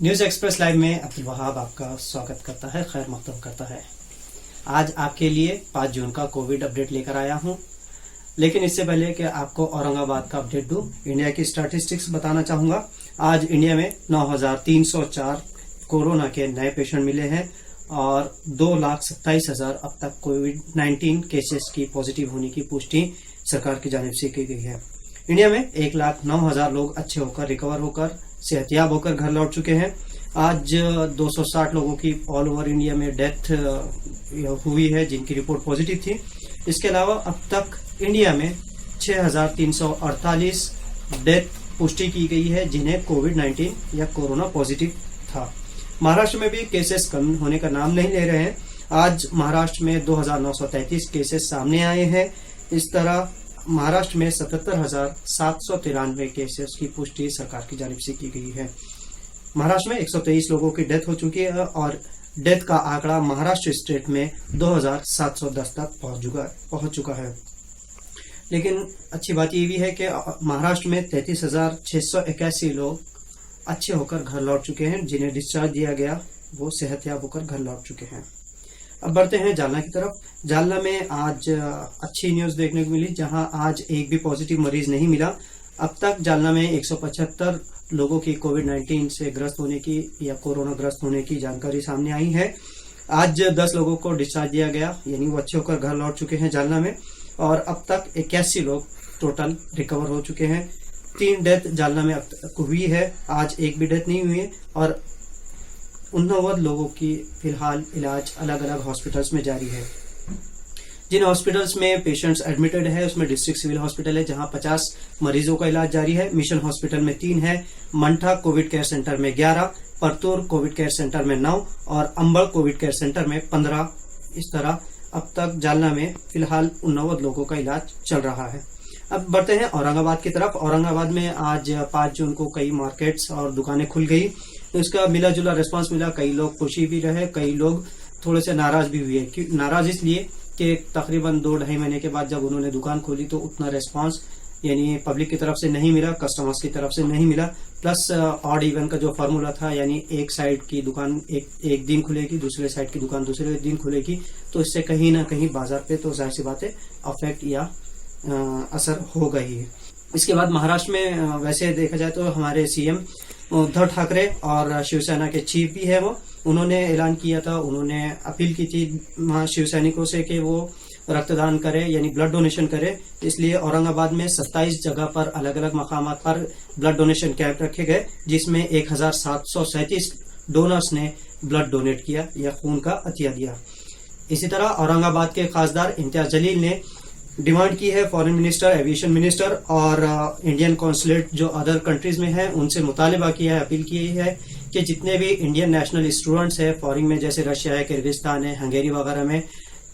News express live में अब्दुल वहाब आपका स्वागत करता है, खैर मकदम करता है। आज आपके लिए 5 जून का कोविड अपडेट लेकर आया हूं, लेकिन इससे पहले कि आपको औरंगाबाद का अपडेट दूं, इंडिया की स्टैटिस्टिक्स बताना चाहूंगा। आज इंडिया में 9,304 कोरोना के नए पेशेंट मिले हैं और 2,27,000 अब तक कोविड-19 केसेस की पॉजिटिव होने की पुष्टि सरकार की जानिब से की गई है। इंडिया में 1,09,000 लोग अच्छे होकर, रिकवर होकर, सेहतियाब होकर घर लौट चुके हैं। आज 260 लोगों की ऑल ओवर इंडिया में डेथ हुई है, जिनकी रिपोर्ट पॉजिटिव थी। इसके अलावा अब तक इंडिया में 6,348 डेथ पुष्टि की गई है, जिन्हें कोविड-19 या कोरोना पॉजिटिव था। महाराष्ट्र में भी केसेस कम होने का नाम नहीं ले रहे हैं। आज महाराष्ट्र में 2,933 केसेस सामने आए हैं। इस तरह महाराष्ट्र में 77,793 केसेस की पुष्टि सरकार की जानिब से की गई है। महाराष्ट्र में 123 लोगों की डेथ हो चुकी है और डेथ का आंकड़ा महाराष्ट्र स्टेट में 2,710 तक पहुंच चुका है। लेकिन अच्छी बात ये भी है कि महाराष्ट्र में 33,681 लोग अच्छे होकर घर लौट चुके हैं, जिन्हें डिस्चार्ज दिया गया, वो सेहतयाब होकर घर लौट चुके हैं। अब बढ़ते हैं जालना की तरफ। जालना में आज अच्छी न्यूज देखने को मिली, जहां आज एक भी पॉजिटिव मरीज नहीं मिला। अब तक जालना में 175 लोगों की कोविड-19 से ग्रस्त होने की या कोरोना ग्रस्त होने की जानकारी सामने आई है। आज 10 लोगों को डिस्चार्ज दिया गया, यानी वो अच्छे होकर घर लौट चुके हैं जालना में, और अब तक 81 लोग टोटल रिकवर हो चुके हैं। 3 डेथ जालना में अब तक हुई है, आज एक भी डेथ नहीं हुई है और 89 लोगों की फिलहाल इलाज अलग अलग हॉस्पिटल्स में जारी है। जिन हॉस्पिटल्स में पेशेंट्स एडमिटेड है उसमें डिस्ट्रिक्ट सिविल हॉस्पिटल है, जहां 50 मरीजों का इलाज जारी है। मिशन हॉस्पिटल में 3 है, मंठा कोविड केयर सेंटर में 11, परतूर कोविड केयर सेंटर में 9 और अंबड़ कोविड केयर सेंटर में 15। इस तरह अब तक जालना में फिलहाल 89 लोगों का इलाज चल रहा है। अब बढ़ते हैं औरंगाबाद की तरफ। औरंगाबाद में आज 5 जून को कई मार्केट्स और दुकानें खुल गई, तो इसका मिला जुला रिस्पांस मिला। कई लोग खुशी भी रहे, कई लोग थोड़े से नाराज भी हुए। नाराज इसलिए कि तकरीबन 2-2.5 महीने के बाद जब उन्होंने दुकान खोली तो उतना रिस्पांस यानी पब्लिक की तरफ से नहीं मिला, कस्टमर्स की तरफ से नहीं मिला। प्लस ऑड इवन का जो फार्मूला था, यानी एक साइड की दुकान एक दिन खुलेगी, दूसरे साइड की दुकान दूसरे दिन खुलेगी, तो इससे कहीं ना कहीं बाजार पे तो जाहिर सी बात है अफेक्ट या असर होगा ही। इसके बाद महाराष्ट्र में वैसे देखा जाए तो हमारे सीएम उद्धव ठाकरे और शिवसेना के चीफ भी है, वो उन्होंने ऐलान किया था, उन्होंने अपील की थी शिव सैनिकों से कि वो रक्तदान करे, यानी ब्लड डोनेशन करे। इसलिए औरंगाबाद में 27 जगह पर अलग अलग मकामात पर ब्लड डोनेशन कैंप रखे गए, जिसमें 1,737 डोनर्स ने ब्लड डोनेट किया या खून का अतिया दिया। इसी तरह औरंगाबाद के खासदार इम्तियाज जलील ने डिमांड की है फॉरेन मिनिस्टर, एविएशन मिनिस्टर और इंडियन कॉन्सुलेट जो अदर कंट्रीज में है उनसे मुतालिबा किया है, अपील की है कि जितने भी इंडियन नेशनल स्टूडेंट्स हैं फॉरेन में, जैसे रशिया है, किर्गिस्तान है, हंगेरी वगैरह में,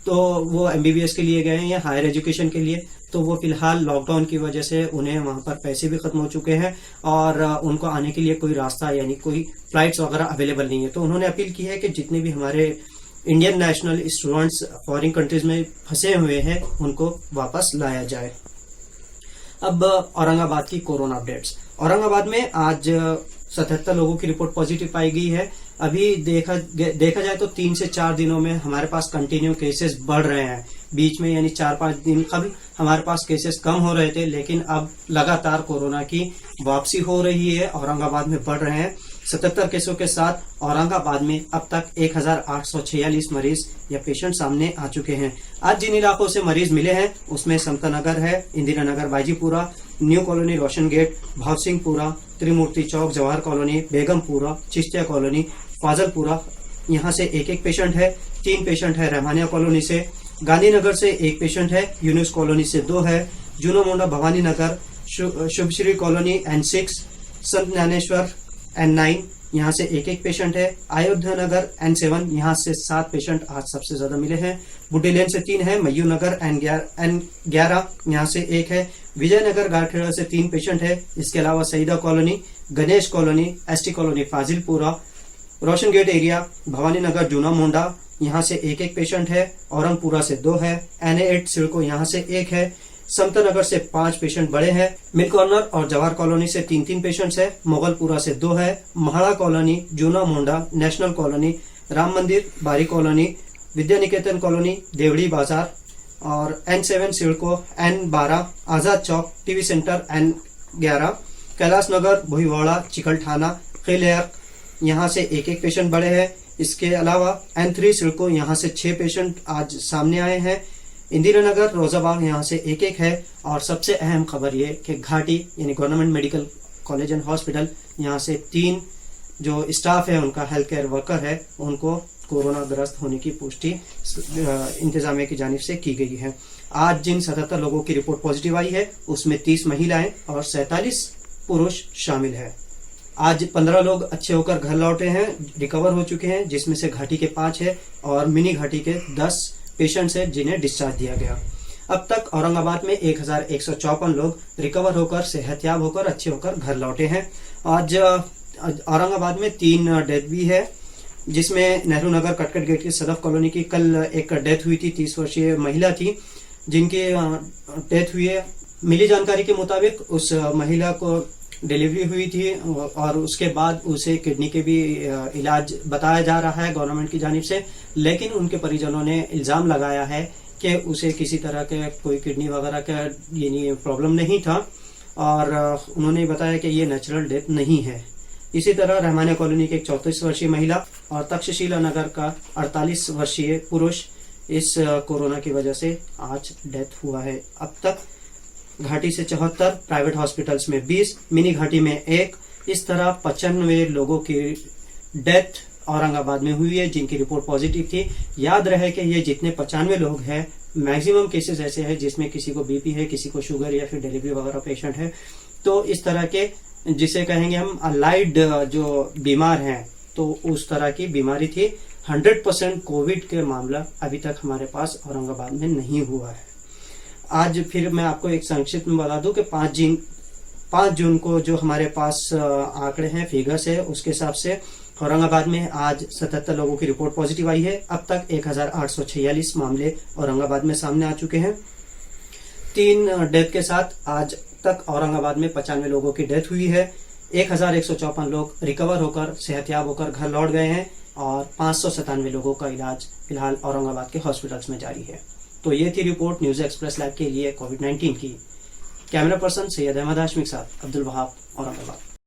तो वो एमबीबीएस के लिए गए हैं या हायर एजुकेशन के लिए, तो वो फिलहाल लॉकडाउन की वजह से उन्हें वहां पर पैसे भी खत्म हो चुके हैं और उनको आने के लिए कोई रास्ता यानी कोई फ्लाइट्स वगैरह अवेलेबल नहीं है। तो उन्होंने अपील की है कि जितने भी हमारे Indian national students foreign countries में फंसे हुए हैं उनको वापस लाया जाए। अब औरंगाबाद की कोरोना अपडेट्स। औरंगाबाद में आज 77 लोगों की रिपोर्ट पॉजिटिव पाई गई है। अभी देखा जाए तो 3 से 4 दिनों में हमारे पास कंटिन्यू केसेस बढ़ रहे हैं। बीच में यानी 4-5 दिन कभी हमारे पास केसेस कम हो रहे थे, लेकिन अब लगातार कोरोना की वापसी हो रही है, औरंगाबाद में बढ़ रहे हैं। 77 केसों के साथ औरंगाबाद में अब तक 1,846 मरीज या पेशेंट सामने आ चुके हैं। आज जिन इलाकों से मरीज मिले हैं उसमें समता नगर है, इंदिरा नगर, बाजीपुरा, न्यू कॉलोनी, रोशन गेट, भावसिंहपुरा, त्रिमूर्ति चौक, जवाहर कॉलोनी, बेगमपुरा, चिश्तिया कॉलोनी, फाजलपुरा, यहाँ से एक पेशेंट है। 3 पेशेंट है रहमानिया कॉलोनी से, गांधीनगर से 1 पेशेंट है, यूनुस कॉलोनी से 2 है, जूनो मोंडा भवानी नगर, शुभश्री कॉलोनी N6, संत ज्ञानेश्वर N9, यहाँ से एक पेशेंट है, अयोध्या नगर N7, यहाँ से 7 पेशेंट आज सबसे ज्यादा मिले हैं। बुड्ढी लेन से 3 है, मयू नगर N11, यहाँ से 1 है, विजयनगर गारखेड़ा से 3 पेशेंट है। इसके अलावा Saida colony, Ganesh colony, ST colony Fazilpura, Roshan gate area, Bhavani Nagar, Juna Monda, यहाँ से एक पेशेंट है, औरंगपुरा से 2 है, NA8 सिडको यहाँ से 1 है, समता नगर से 5 पेशेंट बड़े हैं। मिल कॉर्नर और जवाहर कॉलोनी से 3 पेशेंट्स है। मुगलपुरा से 2 है। महाड़ा कॉलोनी, जूना मोंडा, नेशनल कॉलोनी, राम मंदिर, बारी कॉलोनी, विद्या निकेतन कॉलोनी, देवड़ी बाजार और N7 CIDCO, N12 Azad Chowk, TV centre, N11 Kailash Nagar, भुईवाड़ा, चिकलठाना, खिलेर, यहाँ से एक पेशेंट बड़े हैं। इसके अलावा N3 सिडको, यहाँ से 6 पेशेंट आज सामने आए हैं। इंदिरा नगर, रोजाबाग, यहाँ से एक है। और सबसे अहम खबर ये कि घाटी यानी government medical college and hospital, यहाँ से 3 जो स्टाफ है उनका, हेल्थ केयर वर्कर है, उनको कोरोना ग्रस्त होने की पुष्टि इंतजामिया की जानिब से की गई है। आज जिन 77 लोगों की रिपोर्ट पॉजिटिव आई है उसमें 30 महिलाएं और 47 पुरुष शामिल है। आज 15 लोग अच्छे होकर घर लौटे हैं, रिकवर हो चुके हैं, जिसमें से घाटी के 5 है और मिनी घाटी के 10 पेशेंट्स हैं जिन्हें डिस्चार्ज दिया गया। अब तक औरंगाबाद में 1154 लोग रिकवर होकर, सेहतयाब होकर, अच्छे होकर घर लौटे हैं। आज औरंगाबाद में 3 डेथ भी है, जिसमें नेहरू नगर कटकट गेट की सदफ कॉलोनी की कल एक डेथ हुई थी। 30 वर्षीय महिला थी जिनकी डेथ हुई है। मिली जानकारी के मुताबिक उस महिला को डिलीवरी हुई थी और उसके बाद उसे किडनी के भी इलाज बताया जा रहा है गवर्नमेंट की जानिब से, लेकिन उनके परिजनों ने इल्जाम लगाया है कि उसे किसी तरह के कोई किडनी वगैरह का यानी प्रॉब्लम नहीं था और उन्होंने बताया कि ये नेचुरल डेथ नहीं है। इसी तरह रहमानिया कॉलोनी के एक 34 वर्षीय महिला और तक्षशिला नगर का 48 वर्षीय पुरुष इस कोरोना की वजह से आज डेथ हुआ है। अब तक घाटी से 74, प्राइवेट हॉस्पिटल्स में 20, मिनी घाटी में 1, इस तरह 95 लोगों की डेथ औरंगाबाद में हुई है जिनकी रिपोर्ट पॉजिटिव थी। याद रहे कि ये जितने 95 लोग हैं, मैक्सिमम केसेस ऐसे हैं जिसमें किसी को बीपी है, किसी को शुगर या फिर डिलीवरी वगैरह पेशेंट है। तो इस तरह के जिसे कहेंगे हम अलाइड जो बीमार हैं, तो उस तरह की बीमारी थी। 100% कोविड के मामला अभी तक हमारे पास औरंगाबाद में नहीं हुआ है। आज फिर मैं आपको एक संक्षिप्त में बता दूं कि 5 जून को जो हमारे पास आंकड़े हैं, फिगर्स है, उसके हिसाब से औरंगाबाद में आज 77 लोगों की रिपोर्ट पॉजिटिव आई है। अब तक 1846 मामले औरंगाबाद में सामने आ चुके हैं। 3 डेथ के साथ आज तक औरंगाबाद में 95 लोगों की डेथ हुई है। 1154 लोग रिकवर होकर, सेहतयाब होकर घर लौट गए हैं और 597 लोगों का इलाज फिलहाल औरंगाबाद के हॉस्पिटल्स में जारी है। तो ये थी रिपोर्ट न्यूज एक्सप्रेस लाइव के लिए कोविड-19 की। कैमरा पर्सन सैयद अहमद हाशमी के साथ अब्दुल वहाब, औरंगाबाद।